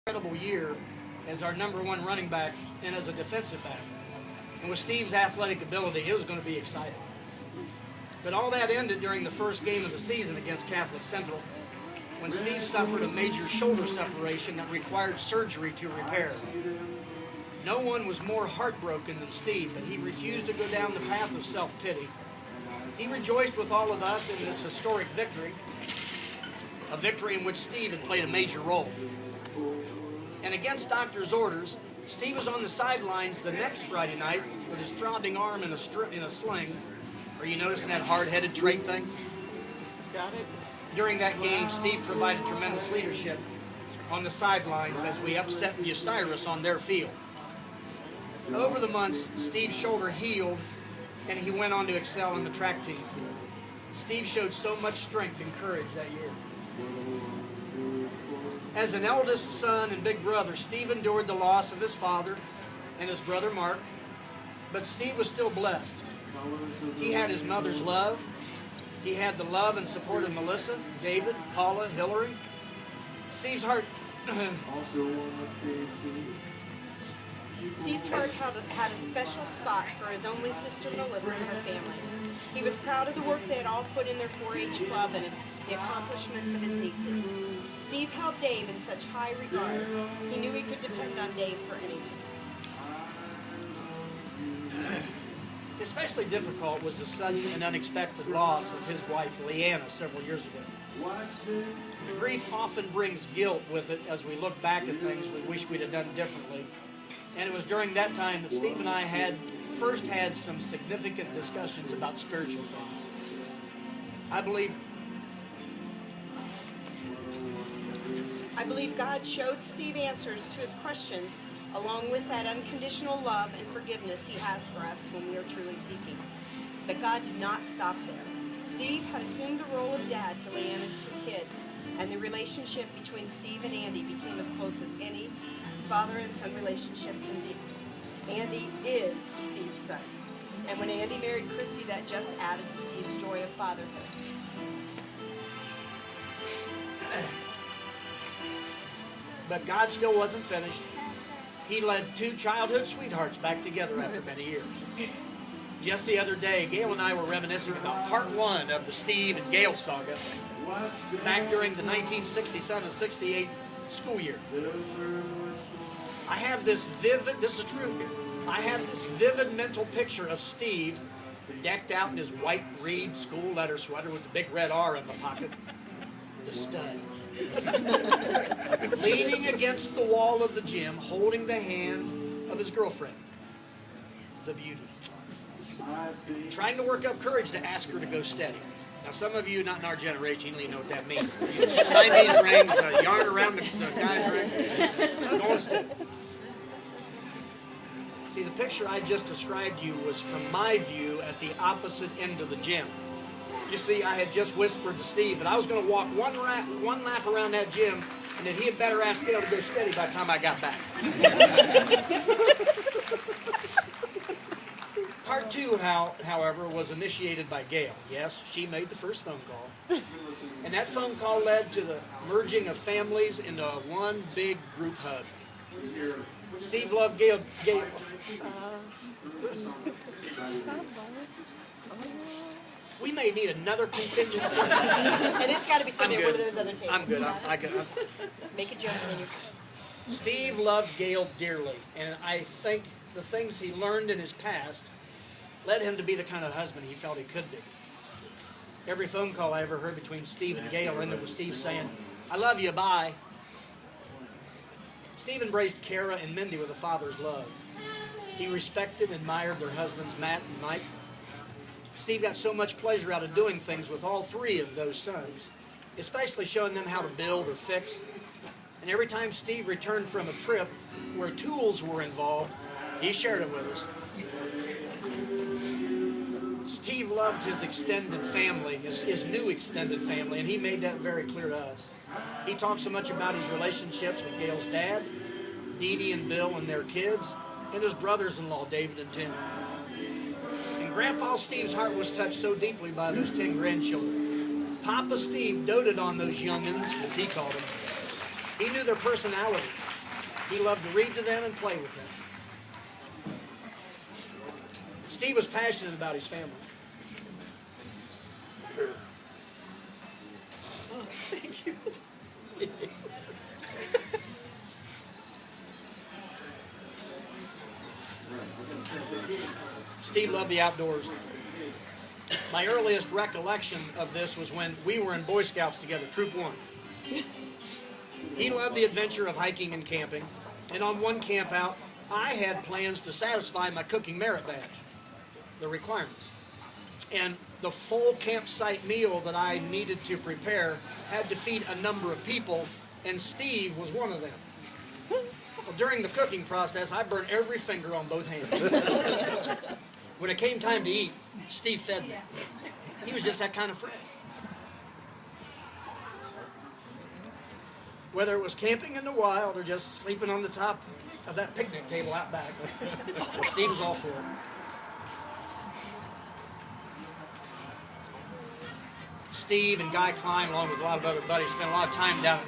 Incredible year as our #1 running back and as a defensive back. And with Steve's athletic ability, it was going to be exciting. But all that ended during the first game of the season against Catholic Central, when Steve suffered a major shoulder separation that required surgery to repair. No one was more heartbroken than Steve, but he refused to go down the path of self-pity. He rejoiced with all of us in this historic victory, a victory in which Steve had played a major role. And against doctor's orders, Steve was on the sidelines the next Friday night with his throbbing arm in a sling. Are you noticing that hard-headed trait thing? Got it? During that game, Steve provided tremendous leadership on the sidelines as we upset Bucyrus on their field. Over the months, Steve's shoulder healed, and he went on to excel in the track team. Steve showed so much strength and courage that year. As an eldest son and big brother, Steve endured the loss of his father and his brother Mark, but Steve was still blessed. He had his mother's love. He had the love and support of Melissa, David, Paula, Hillary. Steve's heart Steve's heart had a special spot for his only sister Melissa and her family. He was proud of the work they had all put in their 4-H club and the accomplishments of his nieces. Steve held Dave in such high regard. He knew he could depend on Dave for anything. Especially difficult was the sudden and unexpected loss of his wife, Leanna, several years ago. Grief often brings guilt with it as we look back at things we wish we'd have done differently. And it was during that time that Steve and I first had some significant discussions about spiritual things. I believe God showed Steve answers to his questions, along with that unconditional love and forgiveness he has for us when we are truly seeking. But God did not stop there. Steve had assumed the role of dad to Leanna's 2 kids, and the relationship between Steve and Andy became as close as any father and son relationship can be. Andy is Steve's son. And when Andy married Chrissy, that just added to Steve's joy of fatherhood. But God still wasn't finished. He led 2 childhood sweethearts back together after many years. Just the other day, Gail and I were reminiscing about part 1 of the Steve and Gail saga back during the 1967-68 school year. I have this vivid mental picture of Steve decked out in his white Reed school letter sweater with the big red R in the pocket, the stud, leaning against the wall of the gym, holding the hand of his girlfriend, the beauty, trying to work up courage to ask her to go steady. Now, some of you, not in our generation, you don't even know what that means. You Siamese rings, yarn around the guy's ring, going steady. See, the picture I just described to you was from my view at the opposite end of the gym. You see, I had just whispered to Steve that I was going to walk one lap around that gym, and that he had better ask Gail to go steady by the time I got back. Part 2, however, was initiated by Gail. Yes, she made the first phone call. And that phone call led to the merging of families into one big group hug. Steve loved Gail. We may need another contingency. And it's got to be something at one of those other tables. I'm good. Make a joke and then you're... Steve loved Gail dearly, and I think the things he learned in his past led him to be the kind of husband he felt he could be. Every phone call I ever heard between Steve and Gail ended with Steve saying, "I love you, bye." Steve embraced Kara and Mindy with a father's love. He respected and admired their husbands, Matt and Mike. Steve got so much pleasure out of doing things with all 3 of those sons, especially showing them how to build or fix. And every time Steve returned from a trip where tools were involved, he shared it with us. Steve loved his extended family, his new extended family, and he made that very clear to us. He talked so much about his relationships with Gail's dad, Dee Dee and Bill and their kids, and his brothers-in-law, David and Tim. And Grandpa Steve's heart was touched so deeply by those 10 grandchildren. Papa Steve doted on those young'uns, as he called them. He knew their personalities. He loved to read to them and play with them. Steve was passionate about his family. Oh, thank you. Steve loved the outdoors. My earliest recollection of this was when we were in Boy Scouts together, Troop 1. He loved the adventure of hiking and camping, and on one camp out, I had plans to satisfy my cooking merit badge, the requirements. And the full campsite meal that I needed to prepare had to feed a number of people, and Steve was one of them. Well, during the cooking process, I burned every finger on both hands. When it came time to eat, Steve fed me. He was just that kind of friend. Whether it was camping in the wild or just sleeping on the top of that picnic table out back, Steve was all for it. Steve and Guy Klein, along with a lot of other buddies, spent a lot of time down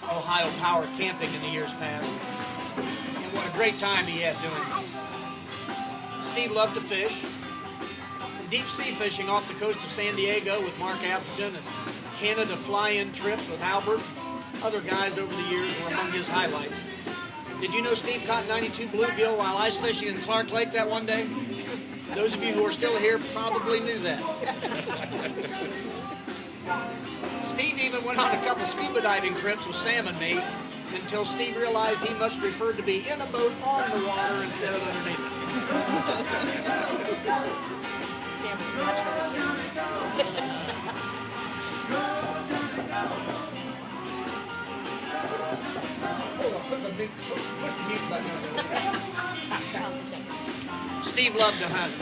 at Ohio Power camping in the years past. And what a great time he had doing it. Steve loved to fish. Deep sea fishing off the coast of San Diego with Mark Appleton, and Canada fly-in trips with Albert. Other guys over the years were among his highlights. Did you know Steve caught 92 bluegill while ice fishing in Clark Lake that one day? Those of you who are still here probably knew that. Steve even went on a couple scuba diving trips with Sam and me until Steve realized he must prefer to be in a boat on the water instead of underneath it. Sam, much for the kids. Steve loved to hunt.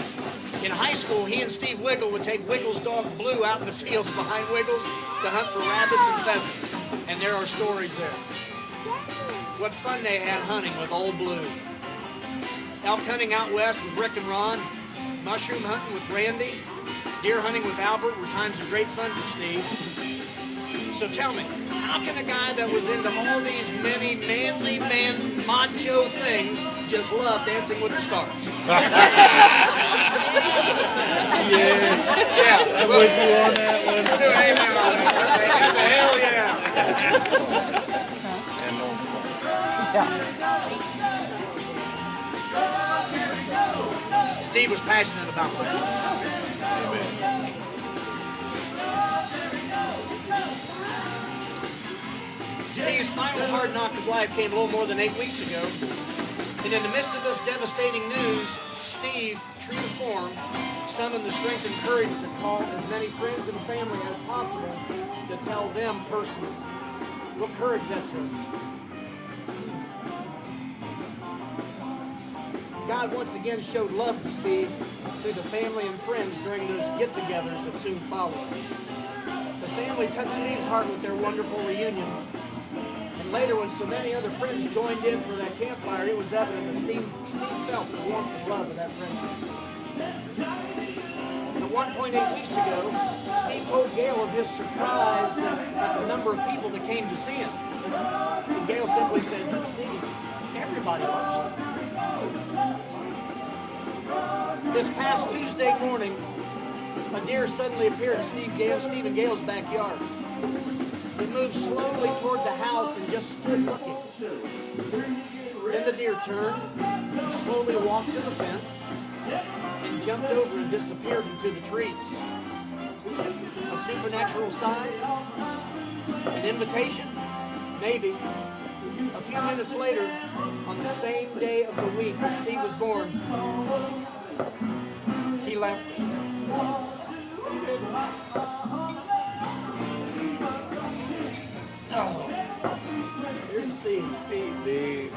In high school, he and Steve Wiggle would take Wiggle's dog Blue out in the fields behind Wiggles to hunt for rabbits and pheasants. And there are stories there. What fun they had hunting with old Blue. Elk hunting out west with Rick and Ron. Mushroom hunting with Randy. Deer hunting with Albert were times of great fun for Steve. So tell me, how can a guy that was into all these many manly man macho things just love Dancing with the Stars? Yeah, I'm with you on that one. Do an amen on that. That's a hell yeah. Steve was passionate about that. Steve's final hard knock of life came a little more than 8 weeks ago. And in the midst of this devastating news, Steve, true to form, summoned the strength and courage to call as many friends and family as possible to tell them personally. What courage that took. God once again showed love to Steve through the family and friends during those get-togethers that soon followed. The family touched Steve's heart with their wonderful reunion. And later, when so many other friends joined in for that campfire, it was evident that Steve felt the warmth and love of that friendship. And at 1.8 weeks ago, Steve told Gail of his surprise at the number of people that came to see him. And Gail simply said, "Steve, everybody loves you." This past Tuesday morning, a deer suddenly appeared in Steve and Gail's backyard. He moved slowly toward the house and just stood looking. Then the deer turned, slowly walked to the fence, and jumped over and disappeared into the trees. A supernatural sign? An invitation? Maybe. A few minutes later, on the same day of the week that Steve was born, he left us. Oh. Here's Steve. Steve.